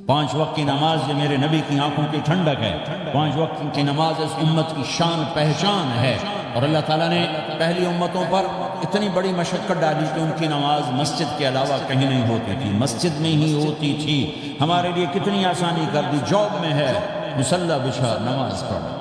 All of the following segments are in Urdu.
5 وقت کی نماز یہ میرے نبی کی آنکھوں کی ٹھنڈک ہے، 5 وقت کی نماز اس امت کی شان پہچان ہے۔ اور اللہ تعالیٰ نے پہلی امتوں پر اتنی بڑی مشقت ڈالی کہ ان کی نماز مسجد کے علاوہ کہیں نہیں ہوتی تھی، مسجد میں ہی ہوتی تھی۔ ہمارے لیے کتنی آسانی کر دی، جاب میں ہے مصلی بچھا نماز پڑھ،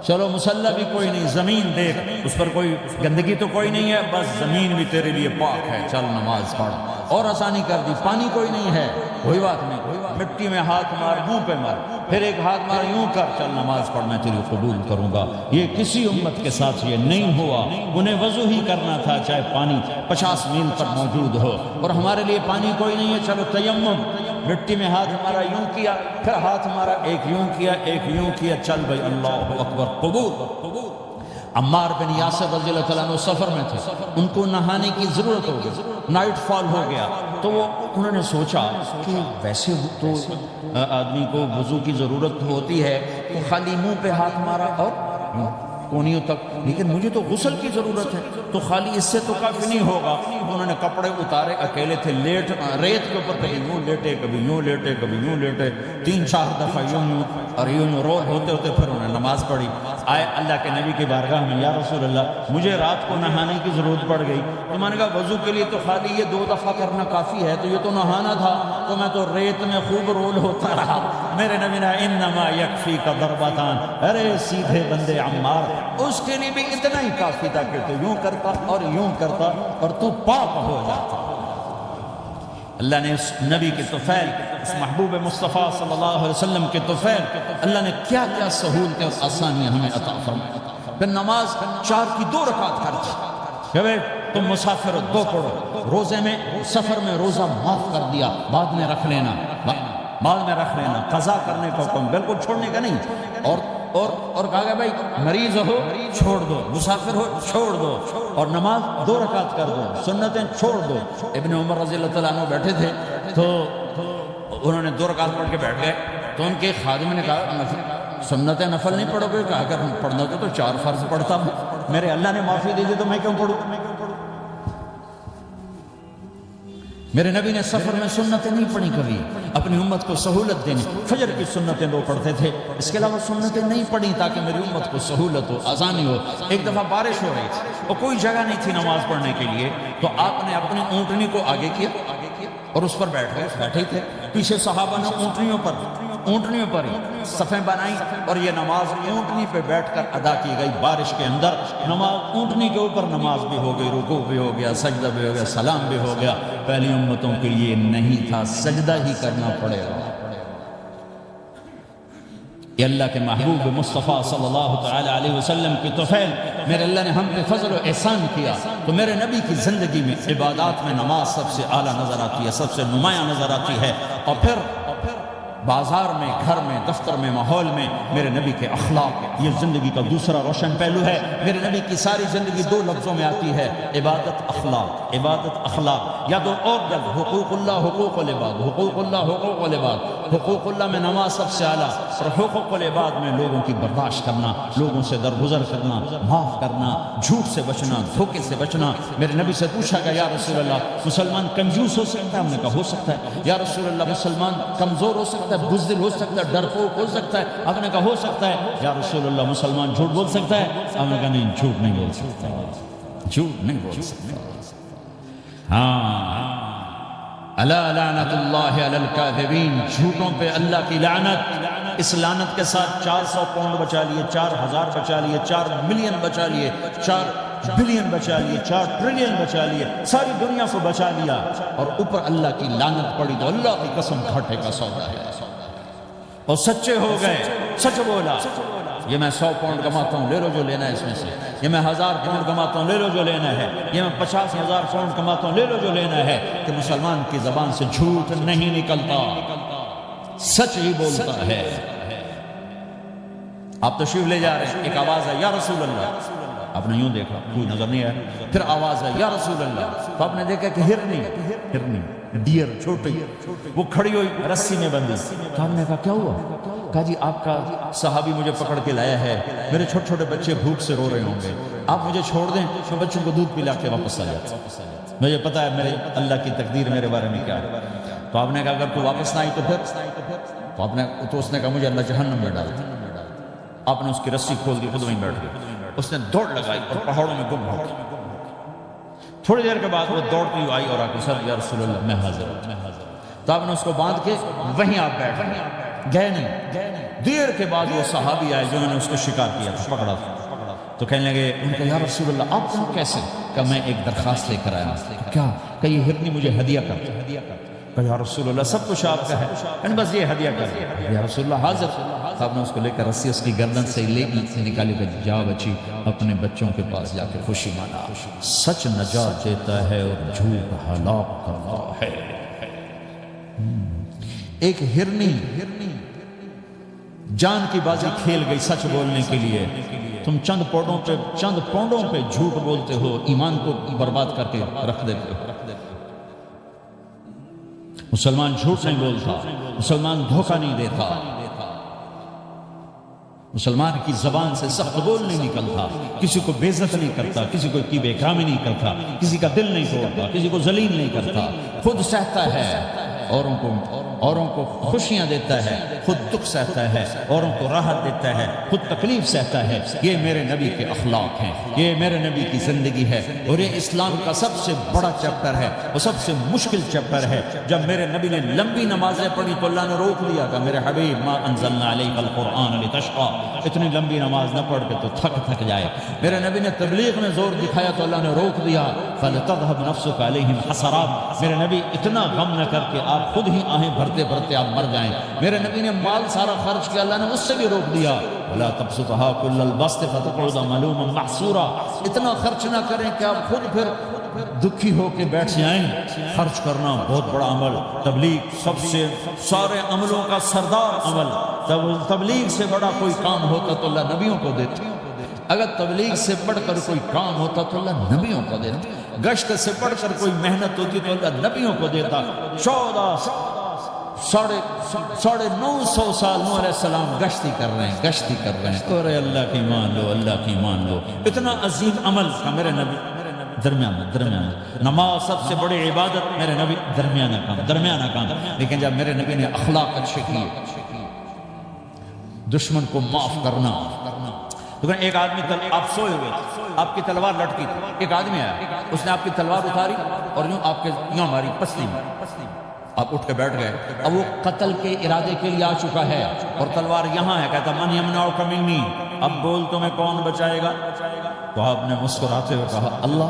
چلو مصلی بھی کوئی نہیں، زمین دیکھ اس پر کوئی گندگی تو کوئی نہیں ہے، بس زمین بھی تیرے لیے پاک ہے، چل نماز پڑھ۔ اور آسانی کر دی، پانی کوئی نہیں ہے، کوئی بات نہیں، مٹی میں ہاتھ مار، منہ پہ مار، پھر ایک ہاتھ مار یوں کر، چل نماز پڑھ، میں تیری قبول کروں گا۔ یہ کسی امت کے ساتھ یہ نہیں ہوا، انہیں وضو ہی کرنا تھا چاہے پانی 50 میل پر موجود ہو، اور ہمارے لیے پانی کوئی نہیں ہے، چلو تیمم، مٹی میں ہاتھ ہمارا یوں کیا، پھر ہاتھ ہمارا ایک یوں کیا ایک یوں کیا، چل بھائی اللہ اکبر قبول۔ عمار بن یاسر رضی اللہ تعالیٰ عنہ سفر میں تھے، ان کو نہانے کی ضرورت ہو گئی، نائٹ فال ہو گیا، تو انہوں نے سوچا کہ ویسے تو آدمی کو وضو کی ضرورت ہوتی ہے تو خالی منہ پہ ہاتھ مارا اور کونیوں تک، لیکن مجھے تو غسل کی ضرورت ہے، تو خالی اس سے تو کافی نہیں ہوگا۔ انہوں نے کپڑے اتارے، اکیلے تھے، ریت کے اوپر کبھی یوں لیٹے کبھی یوں لیٹے کبھی یوں لیٹے، 3-4 دفعہ یوں اور یوں رول ہوتے ہوتے پھر انہوں نے نماز پڑھی۔ آئے اللہ کے نبی کی بارگاہ میں، یا رسول اللہ مجھے رات کو نہانے کی ضرورت پڑ گئی، تو میں نے کہا وضو کے لیے تو خالی یہ 2 دفعہ کرنا کافی ہے، تو یہ تو نہانا تھا، تو میں تو ریت میں خوب رول ہوتا رہا۔ میرے نبی نے انما یکفیک ضربتان، ارے سیدھے بندے عمار، اس کے لیے بھی اتنا ہی کافی تھا کہ تو یوں کرتا اور یوں کرتا اور تو پاک ہو جاتا۔ اللہ نے اس نبی کے طفیل، اس محبوب مصطفیٰ صلی اللہ علیہ وسلم کے طفیل، اللہ نے کیا کیا سہولتیں اور آسانیاں ہمیں عطا فرمائی۔ پھر نماز 4 کی 2 رکعت کر دی کہ بھئی تم مسافر ہو 2 پڑھو، روزے میں سفر میں روزہ معاف کر دیا، بعد میں رکھ لینا، بعد میں رکھ لینا، قضا کرنے کا حکم، بالکل چھوڑنے کا نہیں۔ اور کہا گیا بھائی مریض ہو چھوڑ دو، مسافر ہو چھوڑ دو، اور نماز 2 رکعت کر دو، سنتیں چھوڑ دو۔ ابن عمر رضی اللہ تعالیٰ عنہ بیٹھے تھے تو انہوں نے 2 رکعت پڑھ کے بیٹھ گئے، تو ان کے خادم نے کہا سنتیں نفل نہیں پڑھو گے؟ کہا اگر پڑھنا تو 4 فرض پڑھتا ہوں، میرے اللہ نے معافی دے دی تو میں کیوں پڑھوں؟ میرے نبی نے سفر میں سنتیں نہیں پڑھی کبھی، اپنی امت کو سہولت دینے، فجر کی سنتیں 2 پڑھتے تھے، اس کے علاوہ سنتیں نہیں پڑھی تاکہ میری امت کو سہولت ہو، آسانی ہو۔ ایک دفعہ بارش ہو رہی تھی اور کوئی جگہ نہیں تھی نماز پڑھنے کے لیے، تو آپ نے اپنی اونٹنی کو آگے کیا اور اس پر بیٹھ گئے، بیٹھے تھے، پیچھے صحابہ نے اونٹنیوں پر ہی صفیں بنائیں اور یہ نماز اونٹنی پہ بیٹھ کر ادا کی گئی۔ بارش کے اندر نماز اونٹنی کے اوپر نماز بھی ہو گئی، رکوع بھی ہو گیا، سجدہ بھی ہو گیا، سلام بھی ہو گیا۔ پہلی امتوں کے لیے نہیں تھا، سجدہ ہی کرنا پڑے گا۔ یہ اللہ کے محبوب مصطفیٰ صلی اللہ تعالی علیہ وسلم کی طفیل، میرے اللہ نے ہم پہ فضل و احسان کیا، تو میرے نبی کی زندگی میں عبادات میں نماز سب سے اعلیٰ نظر آتی ہے، سب سے نمایاں نظر آتی ہے۔ اور پھر بازار میں، گھر میں، دفتر میں، ماحول میں میرے نبی کے اخلاق، یہ زندگی کا دوسرا روشن پہلو ہے۔ میرے نبی کی ساری زندگی 2 لفظوں میں آتی ہے، عبادت اخلاق، عبادت اخلاق، یا 2 اور لفظ، حقوق اللہ حقوق العباد، حقوق اللہ حقوق العباد۔ حقوق اللہ میں نماز سب سے اعلیٰ، اور حقوق العباد میں لوگوں کی برداشت کرنا، لوگوں سے درگزر کرنا، معاف کرنا، جھوٹ سے بچنا، دھوکے سے بچنا۔ میرے نبی سے پوچھا گیا یا رسول اللہ مسلمان کنجوس ہو سکتا ہے؟ ہم نے کہا ہو سکتا ہے۔ یا رسول اللہ مسلمان کمزور ہو سکتا ہے، بزدل ہو سکتا ہے، ڈرپوک ہو سکتا ہے؟ آپ نے کہا ہو سکتا ہے۔ یا رسول اللہ مسلمان جھوٹ بول سکتا ہے؟ آپ نے کہا نہیں، جھوٹ نہیں بول سکتا، جھوٹ نہیں بول سکتا۔ ہاں، الا لعنت اللہ علی الکاذبین، جھوٹوں پہ اللہ کی لعنت۔ اس لعنت کے ساتھ 400 پاؤنڈ بچا لیے، 4000 بچا لیے، 4 ملین بچا لیے، 4 بلین بچا لیے، 4 ٹریلین بچا لیے، ساری دنیا کو بچا لیا، اور اوپر اللہ کی لعنت پڑی تو اللہ کی قسم گھاٹے کا سودا ہے۔ اور سچے ہو گئے، سچ بولا، یہ میں 100 پاؤنڈ کماتا ہوں، لے لو جو لینا ہے اس میں سے، یہ میں 1000 پاؤنڈ کماتا ہوں، لے لو جو لینا ہے، یہ میں 50,000 پاؤنڈ کماتا ہوں، لے لو جو لینا ہے۔ کہ مسلمان کی زبان سے جھوٹ نہیں نکلتا، سچ ہی بولتا ہے۔ آپ تشریف لے جا رہے ہیں، ایک آواز ہے یا رسول اللہ، آپ نے یوں دیکھا، کوئی نظر نہیں آیا، پھر آواز ہے یا رسول اللہ، تو آپ نے دیکھا کہ ہرنی ڈیر چھوٹی، وہ کھڑی ہوئی رسی میں بندھی، تو آپ نے کہا کیا ہوا؟ کہا جی آپ کا صحابی مجھے پکڑ کے لایا ہے، میرے چھوٹے چھوٹے بچے بھوک سے رو رہے ہوں گے، آپ مجھے چھوڑ دیں تو بچوں کو دودھ پلا کے واپس آ جاتا، مجھے پتا ہے میرے اللہ کی تقدیر میرے بارے میں کیا ہے۔ تو آپ نے کہا اگر تو واپس نہ آئی تو پھر تو اس نے کہا مجھے اللہ جہنم میں ڈال دے۔ آپ نے اس کی رسی کھول دی، خود وہیں بیٹھ گئی۔ اس نے دوڑ لگائی اور پہاڑوں میں گم ہو گئی۔ تھوڑی دیر کے بعد وہ دوڑتی ہوئی آئی اور آ کے سر یا رسول اللہ میں حاضر ہوں۔ تو آپ نے اس کو باندھ کے وہیں آپ بیٹھ گئے نہیں۔ دیر کے بعد وہ صحابی آئے جنہوں نے اس کو شکار کیا تھا، پکڑا تھا، تو کہنے لگے ان کو یا رسول اللہ آپ کہاں کیسے؟ کہ میں ایک درخواست لے کر آیا ہوں۔ کیا؟ کہ یہ ہرنی مجھے ہدیہ کر۔ کہ یا رسول اللہ سب کچھ آپ کا ہے، یعنی بس یہ ہدیہ کر۔ یا رسول اللہ حاضر۔ آپ نے اس کو لے کر رسی اس کی گردن سے لے نکالی کہ جا بچی اپنے بچوں کے پاس جا کے خوشی منا۔ سچ نجات دیتا ہے اور جھوٹ ہلاک کرتا ہے۔ ایک ہرنی جان کی بازی کھیل گئی سچ بولنے کے لیے، تم چند پونڈوں پہ جھوٹ بولتے ہو، ایمان کو برباد کر کے رکھ دیتے ہو۔ مسلمان جھوٹ نہیں بولتا، مسلمان دھوکہ نہیں دیتا، مسلمان کی زبان سے سخت بول نہیں نکلتا، کسی کو بے عزت نہیں کرتا، کسی کو کی بے اکرامی نہیں کرتا، کسی کا دل نہیں توڑتا، کسی کو ذلیل نہیں کرتا، خود سہتا ہے، اوروں کو خوشیاں دیتا ہے، خود دکھ سہتا ہے، اوروں کو راحت دیتا ہے، خود تکلیف سہتا ہے۔ یہ میرے نبی کے اخلاق ہیں، یہ میرے نبی کی زندگی ہے، اور یہ اسلام کا سب سے بڑا چیپٹر ہے، وہ سب سے مشکل چیپٹر ہے۔ جب میرے نبی نے لمبی نمازیں پڑھی تو اللہ نے روک دیا کہ میرے حبیب ما انزلنا علیک القرآن لتشقى، اتنی لمبی نماز نہ پڑھ کے تو تھک جائے۔ میرے نبی نے تبلیغ میں زور دکھایا تو اللہ نے روک دیا فلتذهب نفسك علیہم حسرات، میرے نبی اتنا غم نہ کر کے آپ خود ہی آہیں بھرتے بھرتے آپ مر جائیں۔ میرے نبی نے مال سارا خرچ کیا، اللہ نے اس سے بھی روک دیا وَلَا تَبْسُطْهَا كُلَّ الْبَسْطِ فَتَقْعُدَ مَلُومًا مَحْسُورًا، اتنا خرچ نہ کریں کہ آپ خود پھر دکھی ہو کے بیٹھ جائیں۔ خرچ کرنا بہت بڑا عمل، تبلیغ سب سے سارے عملوں کا سردار عمل۔ تبلیغ سے بڑا کوئی کام ہوتا تو اللہ نبیوں کو دیتا، اگر تبلیغ سے بڑھ کر کوئی کام ہوتا تو اللہ نبیوں کو دیتا، گشت سے بڑھ کر کوئی محنت ہوتی تو اللہ نبیوں کو دیتا۔ 950 سال نوح علیہ السلام گشتی کر رہے ہیں، اور اللہ کی مان لو، اللہ کی مان لو، اتنا عظیم عمل کا میرے نبی درمیانہ نماز سب سے بڑی عبادت، میرے نبی درمیانہ کام۔ لیکن جب میرے نبی نے اخلاق اچھے کیے، دشمن کو معاف کرنا، لیکن ایک آدمی آپ سوئے ہوئے تھے، آپ کی تلوار لٹکی تھی، ایک آدمی آیا، اس نے آپ کی تلوار اتاری اور یوں آپ کے یوں ماری پسلی میں، آپ اٹھ کے بیٹھ گئے۔ اب وہ قتل کے ارادے کے لیے آ چکا ہے اور تلوار یہاں ہے، کہتا من یمنعک منی، اب بول تمہیں کون بچائے گا؟ تو آپ نے مسکراتے ہوئے کہا اللہ،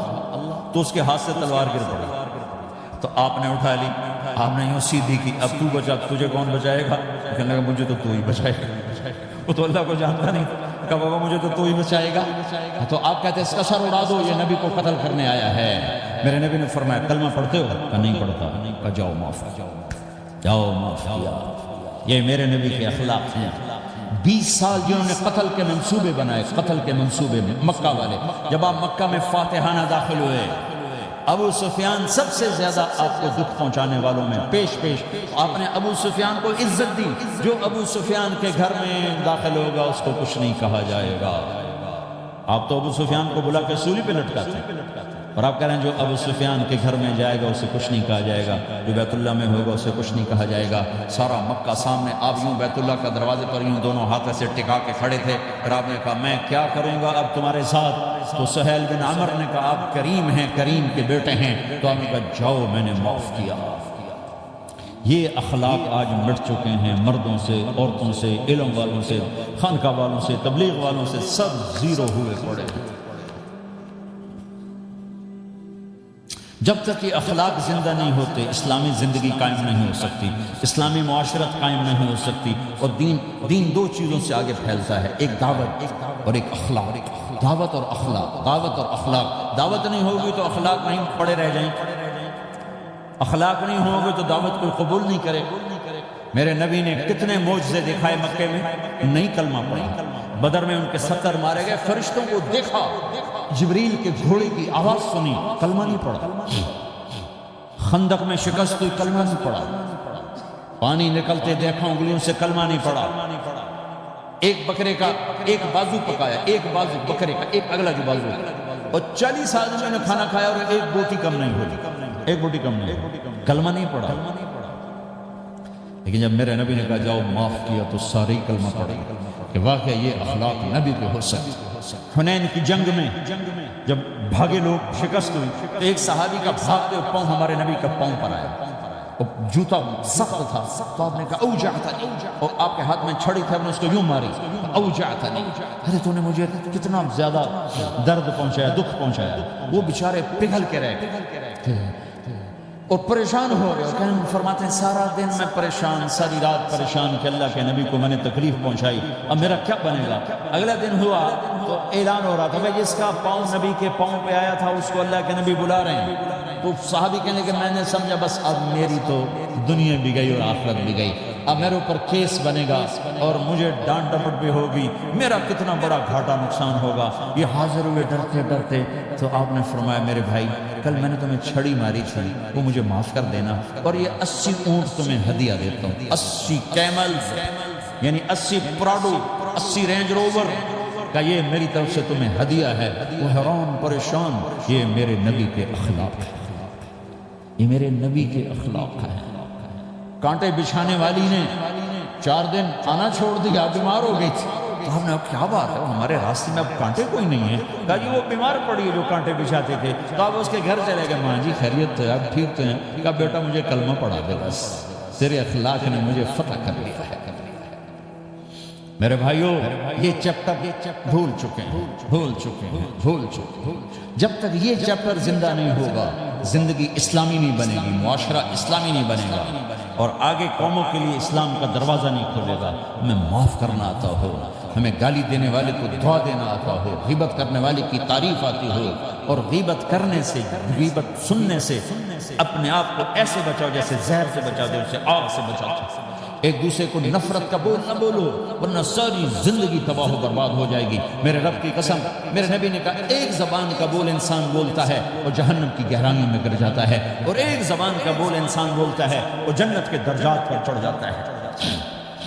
تو اس کے ہاتھ سے تلوار گر پڑی، تو آپ نے اٹھا لی، آپ نے یوں سیدھی کی، اب تو بچا، تجھے کون بچائے گا؟ کہنے لگا مجھے تو ہی بچائے گا، وہ تو اللہ کو جانتا نہیں، کہا بابا مجھے تو ہی بچائے گا۔ تو آپ کہتے ہیں اس کا سر اڑا دو، یہ نبی کو قتل کرنے آیا ہے۔ میرے نبی نے فرمایا کلمہ پڑھتے ہو؟ کہا نہیں پڑھتا۔ کہا جاؤ معاف کیا۔ یہ میرے نبی کے اخلاق ہیں۔ 20 سال جنہوں نے قتل کے منصوبے بنائے، قتل کے منصوبے میں مکہ والے، جب آپ مکہ میں فاتحانہ داخل ہوئے، ابو سفیان سب سے زیادہ آپ کو دکھ پہنچانے والوں میں پیش آپ نے ابو سفیان کو عزت دی۔ جو ابو سفیان کے گھر میں داخل ہوگا اس کو کچھ نہیں کہا جائے گا۔ آپ تو ابو سفیان کو بلا کے سولی پہ لٹکاتے ہیں، اور آپ کہہ رہے ہیں جو ابو سفیان کے گھر میں جائے گا اسے کچھ نہیں کہا جائے گا، جو بیت اللہ میں ہوگا اسے کچھ نہیں کہا جائے گا۔ سارا مکہ سامنے، آپ یوں بیت اللہ کا دروازے پر یوں دونوں ہاتھ سے ٹکا کے کھڑے تھے، پھر آپ نے کہا میں کیا کروں گا اب تمہارے ساتھ؟ تو سہیل بن عمر نے کہا آپ کریم ہیں، کریم کے بیٹے ہیں، تو آپ نے کہا جاؤ میں نے معاف کیا۔ یہ اخلاق آج مٹ چکے ہیں، مردوں سے، عورتوں سے، علم والوں سے، خانقاہ والوں سے، تبلیغ والوں سے، سب زیرو ہوئے پڑے ہیں۔ جب تک یہ اخلاق زندہ نہیں ہوتے اسلامی زندگی قائم نہیں ہو سکتی، اسلامی معاشرت قائم نہیں ہو سکتی، اور دین دو چیزوں سے آگے پھیلتا ہے، ایک دعوت اور ایک اخلاق۔ دعوت اور اخلاق، دعوت نہیں ہوگی تو اخلاق نہیں پڑے رہ جائیں، اخلاق نہیں ہوگے تو دعوت کوئی قبول نہیں کرے۔ میرے نبی نے کتنے معجزے دکھائے مکے میں، نہیں کلمہ پڑھا۔ بدر میں ان کے 70 مارے گئے، فرشتوں کو دیکھا، جبریل کے گھوڑے کی آواز سنی، کلمہ نہیں پڑھا۔ خندق میں شکست ہوئی، کلمہ نہیں پڑھا۔ پانی نکلتے دیکھا، انگلیوں سے کلمہ نہیں پڑھا۔ ایک بکرے کا ایک بازو پکایا، ایک بازو بکرے کا، ایک اگلا جو بازو، اور 40 آدمیوں نے کھانا کھایا اور ایک بوٹی کم نہیں ہوئی، ایک بوٹی کم نہیں، کلمہ نہیں پڑھا۔ لیکن جب میرے نبی نے کہا جاؤ معاف کیا تو ساری کلمہ پڑھی کہ واقعہ یہ اخلاق نبی کے ہو سکتے۔ حنین کی جنگ میں جب بھاگے لوگ شکست ہوئی تو ایک صحابی کا بھاگتے ہوئے پاؤں ہمارے نبی کا پاؤں پر آیا، اور جوتا سخت تھا، تو آپ نے کہا اوجعتنی، اور آپ کے ہاتھ میں چھڑی تھی، آپ نے اس کو یوں ماری، اوجعتنی، ارے تو نے مجھے کتنا زیادہ درد پہنچایا، دکھ پہنچایا۔ وہ بیچارے پگھل کے رہ گئے اور پریشان ہو گئے، اور فرماتے ہیں سارا دن میں پریشان، ساری رات پریشان کہ اللہ کے نبی کو میں نے تکلیف پہنچائی، اب میرا کیا بنے گا؟ اگلا دن ہوا تو اعلان ہو رہا تھا کہ جس کا پاؤں نبی کے پاؤں پہ آیا تھا اس کو اللہ کے نبی بلا رہے ہیں۔ تو صحابی کہنے کہ میں نے سمجھا بس اب میری تو دنیا بھی گئی اور آخرت بھی گئی، اب میرے اوپر کیس بنے گا اور مجھے ڈانٹ ڈپٹ بھی ہوگی، میرا کتنا بڑا گھاٹا نقصان ہوگا۔ یہ حاضر ہوئے ڈرتے ڈرتے، تو آپ نے فرمایا میرے بھائی کل میں نے تمہیں چھڑی ماری تھی، وہ مجھے معاف کر دینا، اور یہ 80 اونٹ تمہیں ہدیہ دیتا ہوں، 80 کیمل یعنی 80 پراڈو، 80 رینج روور کا یہ میری طرف سے تمہیں ہدیہ ہے۔ وہ حیران پریشان، یہ میرے نبی کے اخلاق ہے، یہ میرے نبی کے اخلاق ہے۔ کانٹے بچھانے والی نے 4 دن آنا چھوڑ دیا، بیمار ہو گئی تھی، تو ہم نے اب کیا بات ہے ہمارے راستے میں اب کانٹے کوئی نہیں ہے، کہا جی وہ بیمار پڑی ہے جو کانٹے بچھاتے تھے، تو آپ اس کے گھر چلے گئے، ماں جی خیریت ہے، اب ٹھیک تو ہیں؟ کہا بیٹا مجھے کلمہ پڑھا دے، بس تیرے اخلاق نے مجھے فتح کر لیا ہے۔ میرے بھائیوں یہ چیپٹر بھول چکے ہیں، جب تک یہ چیپٹر زندہ نہیں ہوگا زندگی اسلامی نہیں بنے گی، معاشرہ اسلامی نہیں بنے گا، اور آگے قوموں کے لیے اسلام کا دروازہ نہیں کھولے گا۔ ہمیں معاف کرنا آتا ہو، ہمیں گالی دینے والے کو دعا دینا آتا ہو، غیبت کرنے والے کی تعریف آتی ہو، اور غیبت کرنے سے، غیبت سننے سے اپنے آپ کو ایسے بچاؤ جیسے زہر سے بچا دے، اسے آگ سے بچاؤ۔ ایک دوسرے کو نفرت کا بول نہ بولو ورنہ ساری زندگی تباہ و برباد ہو جائے گی۔ میرے رب کی قسم، میرے نبی نے کہا ایک زبان کا بول انسان بولتا ہے اور جہنم کی گہرائیوں میں گر جاتا ہے، اور ایک زبان کا بول انسان بولتا ہے اور جنت کے درجات پر چڑھ جاتا ہے۔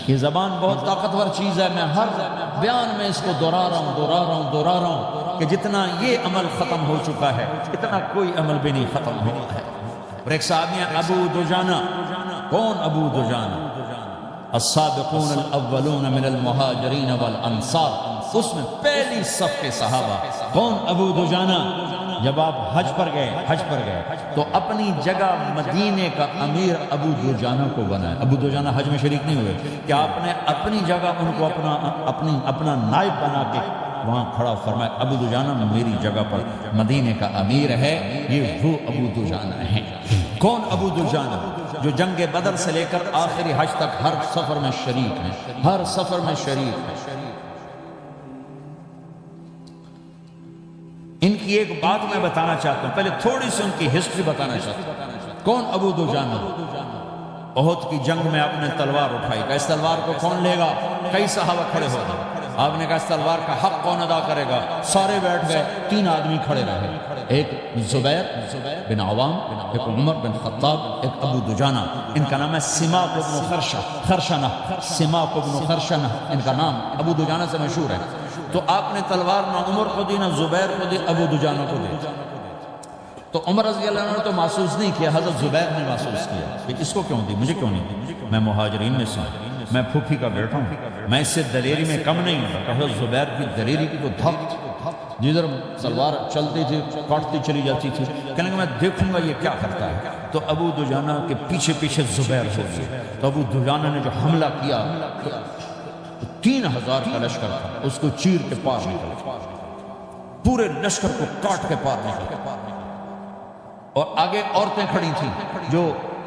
یہ زبان بہت طاقتور چیز ہے، میں ہر بیان میں اس کو دہرا رہا ہوں کہ جتنا یہ عمل ختم ہو چکا ہے اتنا کوئی عمل بھی نہیں ختم ہوا ہے۔ اور ایک صحابی ہیں ابو دجانہ، کون ابو دجانہ؟ السابقون الاولون من المہاجرین والانصار، اس میں پہلی صف کے صحابہ۔ کون ابو دجانہ؟ جب آپ حج پر گئے تو اپنی جگہ مدینے کا امیر ابو دجانہ کو بنایا۔ ابو دجانہ حج میں شریک نہیں ہوئے کہ آپ نے اپنی جگہ ان کو اپنا نائب بنا کے وہاں کھڑا فرمایا ابو دجانہ میری جگہ پر مدینے کا امیر ہے، یہ وہ ابو دجانہ ہیں۔ کون ابو دجانہ؟ جو جنگ بدر سے لے کر آخری حج تک ہر سفر میں شریک ہیں، ہر سفر میں شریک ہیں۔ ان کی ایک بات میں بتانا چاہتا ہوں، پہلے تھوڑی سی ان کی ہسٹری بتانا چاہتا ہوں۔ کون ابو دجانہ؟ احد کی جنگ میں آپ نے تلوار اٹھائی، کہ اس تلوار کو کون لے گا؟ کئی صحابہ کھڑے ہو گئے، آپ نے کہا اس تلوار کا حق کون ادا کرے گا؟ سارے بیٹھ گئے، 3 آدمی کھڑے رہے، ایک زبیر بن عوام، ایک عمر بن خطاب، ایک ابو دجانہ۔ ان کا نام ہے سماک بن خرشنہ، سماک بن خرشنہ ان کا نام ابو دجانہ سے مشہور ہے۔ تو آپ نے تلوار نہ عمر کو دی نہ زبیر کو دی، ابو دجانہ کو دی۔ تو عمر رضی اللہ عنہ نے تو محسوس نہیں کیا، حضرت زبیر نے محسوس کیا کہ اس کو کیوں دی، مجھے کیوں نہیں دی؟ میں مہاجرین میں سے ہوں، میں پھوپھی کا بیٹا ہوں، میں اس سے دلیری میں کم نہیں ہوں۔ حضرت زبیر کی دلیری کی تو دھک، جدھر سلوار چلتی تھی کاٹتی چلی جاتی تھی، کہنے کہ میں دیکھوں گا یہ کیا کرتا ہے۔ تو ابو دجانہ کے پیچھے پیچھے زبیر ہو گئے، تو ابو دجانہ نے جو حملہ کیا 3000 کا لشکر تھا، اس کو چیر کے پار نکل، پورے لشکر کو کاٹ کے پار نکل، اور آگے عورتیں کھڑی تھیں جو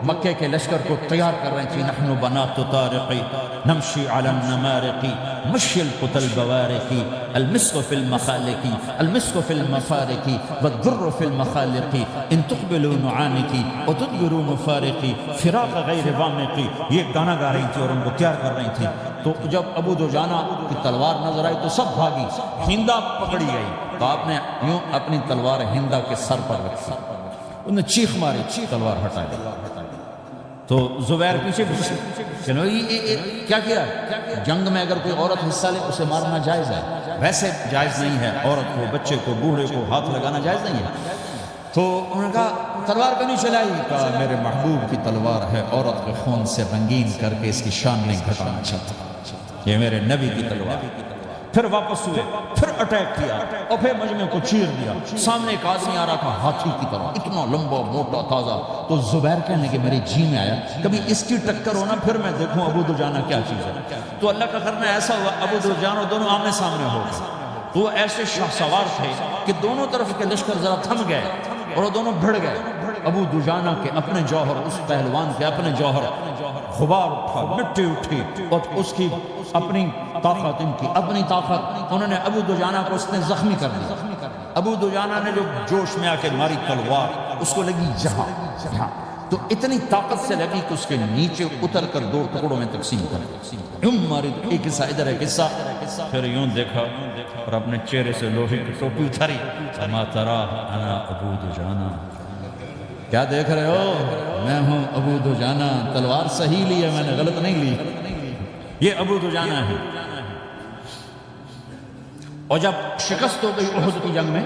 مکے کے لشکر کو تیار کر رہی تھی۔ نحن بنات طارقی نمشی علی النمارقی مشی القتل بوارقی المسک فی المخالقی المسک فی المفارقی والدر فی المخالقی ان تقبلوا نعانقی وتدبروا مفارقی فراق غیر وامقی، یہ گانا گا رہی تھی اور ان کو تیار کر رہی تھی۔ تو جب ابو دجانہ کی تلوار نظر آئی تو سب بھاگی، ہندا پکڑی گئی، تو آپ نے یوں اپنی تلوار ہندا کے سر پر رکھی، انہوں نے چیخ ماری، تلوار ہٹا دی۔ تو زبیر پیچھے کیا کیا؟ جنگ میں اگر کوئی عورت حصہ لے اسے مارنا جائز ہے، ویسے جائز نہیں ہے، عورت کو، بچے کو، بوڑھے کو ہاتھ لگانا جائز نہیں ہے۔ تو انہوں نے کہا تلوار کیوں نہیں چلائی؟ کہا میرے محبوب کی تلوار ہے، عورت کے خون سے رنگین کر کے اس کی شان نہیں گھٹانا چاہتا، یہ میرے نبی کی تلوار۔ پھر واپس ہوئے، پھر اٹیک کیا اور پھر مجمع کو چیر دیا۔ سامنے ایک آدمی آ رہا تھا ہاتھی کی طرح، اتنا لمبا موٹا تازہ۔ تو زبیر کہنے کہ میرے جی میں آیا کبھی اس کی ٹکر ہونا، پھر میں دیکھوں ابو دجانہ کیا چیز ہے۔ تو اللہ کا کرنا ایسا ہوا، ابو دجانہ دونوں آمنے سامنے ہو گئے۔ تو وہ ایسے شاہ سوار تھے کہ دونوں طرف کے لشکر ذرا تھم گئے اور وہ دونوں بھڑ گئے۔ ابو دجانہ کے اپنے جوہر، اس پہلوان کے اپنے جوہر، غبار اٹھا، مٹی اٹھی، اور اس کی اپنی طاقت، ان کی اپنی طاقت، انہوں نے ابو دجانہ کو اس نے زخمی کر دیا۔ ابو دجانہ نے جو جوش میں آ کے ماری تلوار، اس کو لگی جہاں، تو اتنی طاقت سے لگی کہ اس کے نیچے اتر کر دو ٹکڑوں میں تقسیم کر دی۔ ماری، ایک حصہ ادھر ہے، قصہ پھر یوں دیکھا اور اپنے چہرے سے لوہے کی ٹوپی اتاری، ما ترا انا ابو دجانہ، کیا دیکھ رہے ہو؟ میں ہوں ابو دجانہ، تلوار صحیح لی ہے میں نے، غلط نہیں لی، یہ ابو دجانہ ہے۔ اور جب شکست ہو گئی احد کی جنگ میں،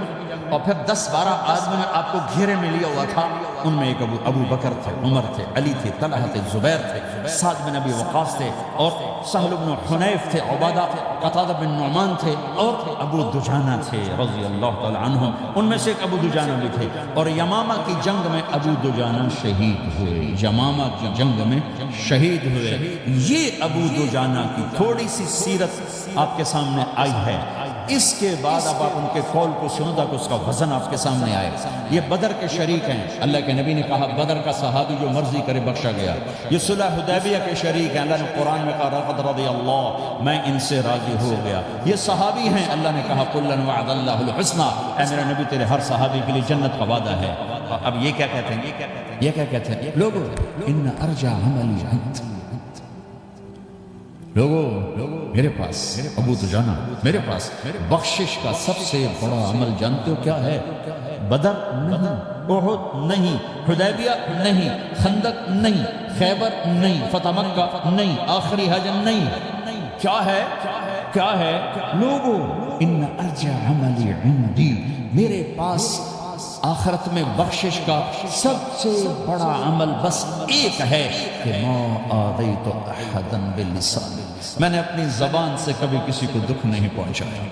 اور پھر 10-12 آدمی آپ کو گھیرے میں لیا ہوا تھا، ان میں ایک ابو بکر تھے، عمر تھے، علی تھے، طلحہ تھے، زبیر تھے، سعد بن ابی وقاص تھے، اور سہل بن حنیف تھے، عبادہ، قتادہ بن نعمان تھے، اور ابو دجانہ تھے رضی اللہ تعالی عنہم۔ ان میں سے ایک ابو دجانہ بھی تھے، اور یمامہ کی جنگ میں ابو دجانہ شہید ہوئے، یمامہ کی جنگ میں شہید ہوئے۔ یہ ابو دجانہ کی تھوڑی سی سیرت آپ کے سامنے آئی ہے۔ اس کے بعد اب آپ ان کے قول کو سنو تاکہ اس کا وزن آپ کے سامنے آئے۔ یہ بدر کے شریک ہیں، اللہ کے نبی نے کہا بدر کا صحابی جو مرضی کرے بخشا گیا۔ یہ صلح حدیبیہ کے شریک ہیں، اللہ نے قرآن میں کہا لقد رضی اللہ، میں ان سے راضی ہو گیا۔ یہ صحابی ہیں، اللہ نے کہا کلا وعد اللہ الحسنى، اے میرے نبی تیرے ہر صحابی کے لیے جنت کا وعدہ ہے۔ اب یہ کیا کہتے ہیں؟ یہ کیا کہتے ہیں لوگو؟ ان ارجع عملی انت، لوگو میرے پاس ابو دجانہ، میرے پاس بخشش کا سب سے بڑا عمل جانتے ہو کیا ہے؟ بدر نہیں، احد نہیں، حدیبیہ نہیں، خندق نہیں، خیبر نہیں، فتح مکہ نہیں، آخری حج نہیں، کیا ہے؟ کیا ہے لوگو؟ ان ارجع عملی عندی، میرے پاس آخرت میں بخشش کا سب سے بڑا عمل بس ایک ہے کہ ما آذیت احدا باللسان، میں نے اپنی زبان سے کبھی کسی کو دکھ نہیں پہنچایا۔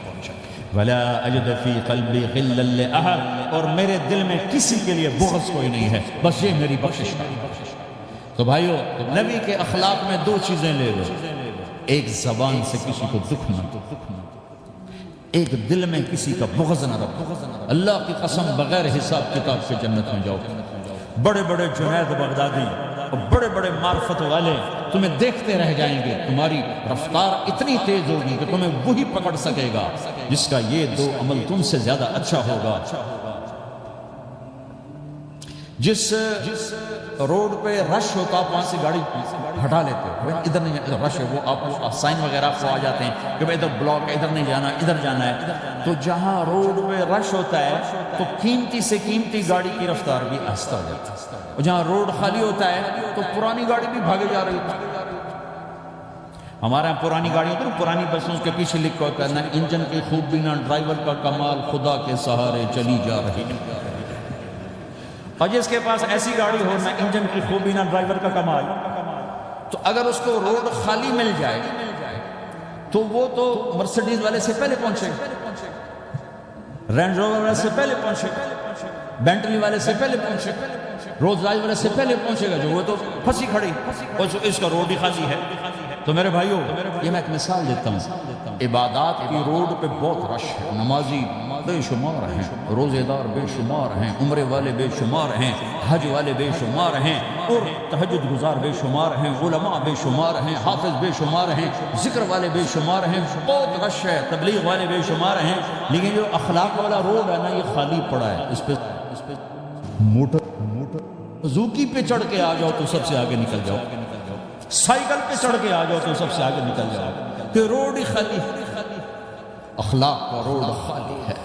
ولا اجد فی قلبی غلا لأحد، اور میرے دل میں کسی کے لیے بغض کوئی نہیں ہے، بس یہ میری بخشش کا۔ تو بھائیو، نبی کے اخلاق میں دو چیزیں لے لو، ایک زبان سے کسی کو دکھ نہ، ایک دل میں کسی کا بغض نہ رکھو۔ اللہ کی قسم بغیر حساب کتاب کے جنت میں جاؤ۔ بڑے بڑے جنید بغدادی اور بڑے بڑے معرفت والے تمہیں دیکھتے رہ جائیں گے، تمہاری رفتار اتنی تیز ہوگی کہ تمہیں وہی پکڑ سکے گا جس کا یہ دو عمل تم سے زیادہ اچھا ہوگا۔ جس روڈ پہ رش ہوتا آپ وہاں سے گاڑی ہٹا لیتے ہو، ادھر نہیں رش ہے، وہ آپ سائن وغیرہ آپ کو آ جاتے ہیں کہ ادھر بلاک ہے، ادھر نہیں جانا، ادھر جانا ہے۔ تو جہاں روڈ پہ رش ہوتا ہے تو قیمتی سے قیمتی گاڑی کی رفتار بھی آہستہ ہو جاتی ہے، اور جہاں روڈ خالی ہوتا ہے تو پرانی گاڑی بھی بھاگے جا رہی ہوتی ہے۔ ہمارے یہاں پرانی گاڑی ہوتی ہے، پرانی بسوں کے پیچھے لکھا ہوتا ہے نہ انجن کی خوبی نہ ڈرائیور کا کمال، خدا کے سہارے چلی جا رہی ہے۔ اور جس کے پاس ایسی گاڑی ہو نہ انجن کی خوبی نہ ڈرائیور کا کمال، تو اگر اس کو روڈ خالی مل جائے تو وہ تو مرسڈیز والے سے پہلے پہنچے گا، رینج روور والے سے پہلے پہنچے گا، بینٹلی والے سے پہلے پہنچے گا، رولز رائس والے سے پہلے پہنچے گا، جو وہ تو پھنسی کھڑی اور اس کا روڈ ہی خالی ہے۔ تو میرے بھائیو، یہ میں ایک مثال دیتا ہوں، عبادات کی روڈ پہ بہت رش ہے، نمازی بے شمار ہیں، روزے دار بے شمار ہیں، عمرے والے بے شمار ہیں، حج والے بے شمار ہیں، اور تہجد گزار بے شمار ہیں، علماء بے شمار ہیں، حافظ بے شمار ہیں، ذکر والے بے شمار ہیں، بہت رش ہے، تبلیغ والے بے شمار ہیں، لیکن جو اخلاق والا روڈ ہے نا، یہ خالی پڑا ہے۔ اس پہ موٹر زوکی پہ چڑھ کے آ جاؤ تو سب سے آگے نکل جاؤ، سائیکل پہ چڑھ کے آ جاؤ تو سب سے آگے نکل جاؤ، کہ روڈ ہی خالی ہے، اخلاق کا روڈ خالی ہے۔